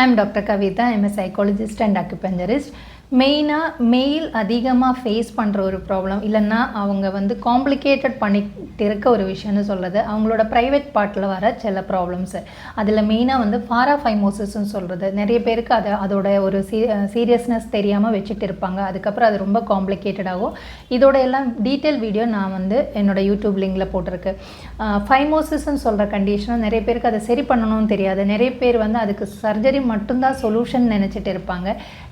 I am Dr. Kavita. I am a psychologist and acupuncturist. Mail அதிகமாக face பண்ணுற ஒரு problem இல்லைன்னா அவங்க வந்து காம்ப்ளிகேட்டட் பண்ணிட்டு இருக்க ஒரு விஷயம்னு சொல்கிறது அவங்களோட ப்ரைவேட் பார்ட்டில் வர சில ப்ராப்ளம்ஸு. அதில் மெயினாக வந்து பாராஃபைமோசிஸ்ன்னு சொல்கிறது. நிறைய பேருக்கு அதோட ஒரு சீரியஸ்னஸ் தெரியாமல் வச்சுட்டு இருப்பாங்க. அதுக்கப்புறம் அது ரொம்ப காம்ப்ளிகேட்டட் ஆகும். இதோட எல்லாம் டீட்டெயில் வீடியோ நான் வந்து என்னோடய யூடியூப் லிங்கில் போட்டிருக்கு. ஃபைமோசிஸ்ன்னு சொல்கிற கண்டிஷனை நிறைய பேருக்கு அதை சரி பண்ணணும்னு தெரியாது. நிறைய பேர் வந்து அதுக்கு சர்ஜரி மட்டும்தான் சொல்யூஷன் நினச்சிட்டு இருப்பாங்க.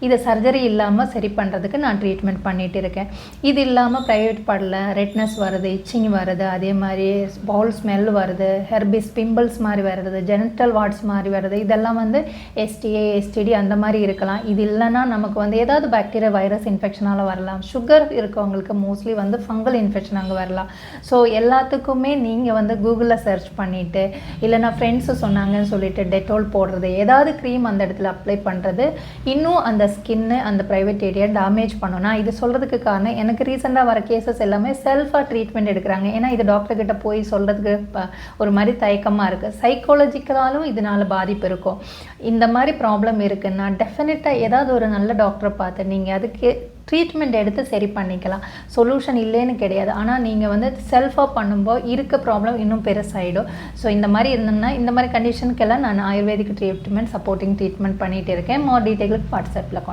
இது சர்ஜரி இல்லாமல் சரி பண்ணுறதுக்கு நான் ட்ரீட்மெண்ட் பண்ணிகிட்டு இருக்கேன். இது இல்லாமல் ப்ரைவேட் பார்ட்டில் ரெட்னஸ் வருது, இச்சிங் வருது, அதே மாதிரி பவுல் ஸ்மெல் வருது, ஹெர்பிஸ் பிம்பிள்ஸ் மாதிரி வருது, ஜெனிட்டல் வார்ட்ஸ் மாதிரி வருது. இதெல்லாம் வந்து எஸ்டிஏ எஸ்டிடி அந்த மாதிரி இருக்கலாம். இது இல்லைன்னா நமக்கு வந்து ஏதாவது பாக்டீரியா வைரஸ் இன்ஃபெக்ஷனால் வரலாம். சுகர் இருக்கவங்களுக்கு மோஸ்ட்லி வந்து ஃபங்கல் இன்ஃபெக்ஷன் அங்கே வரலாம். ஸோ எல்லாத்துக்குமே நீங்கள் வந்து கூகுளில் சர்ச் பண்ணிவிட்டு இல்லைனா ஃப்ரெண்ட்ஸு சொன்னாங்கன்னு சொல்லிட்டு டெட்டால் போடுறது, ஏதாவது க்ரீம் அந்த இடத்துல அப்ளை பண்ணுறது இன்னும் அந்த ஸ்கின்னு அந்த ப்ரைவேட் ஏரியா டேமேஜ் பண்ணோன்னா. இது சொல்கிறதுக்கு காரணம் எனக்கு ரீசெண்டாக வர கேசஸ் எல்லாமே செல்ஃபாக ட்ரீட்மெண்ட் எடுக்கிறாங்க. ஏன்னா இது டாக்டர்கிட்ட போய் சொல்கிறதுக்கு ஒரு மாதிரி தயக்கமாக இருக்குது. சைக்காலஜிக்கலாலும் இதனால் பாதிப்பு இருக்கும். இந்த மாதிரி ப்ராப்ளம் இருக்குன்னா டெஃபினட்டாக ஏதாவது ஒரு நல்ல டாக்டரை பார்த்து நீங்கள் அதுக்கு ட்ரீட்மெண்ட் எடுத்து சரி பண்ணிக்கலாம். சொல்யூஷன் இல்லைன்னு கிடையாது. ஆனால் நீங்கள் வந்து செல்ஃபாக பண்ணும்போது இருக்க ப்ராப்ளம் இன்னும் பெருசாகிடும். ஸோ இந்த மாதிரி இருந்ததுன்னா இந்த மாதிரி கண்டிஷனுக்கெல்லாம் நான் ஆயுர்வேதிக் ட்ரீட்மெண்ட் சப்போர்ட்டிங் ட்ரீட்மெண்ட் பண்ணிகிட்டு இருக்கேன். மோர் டீட்டெயிலுக்கு வாட்ஸ்அப்பில்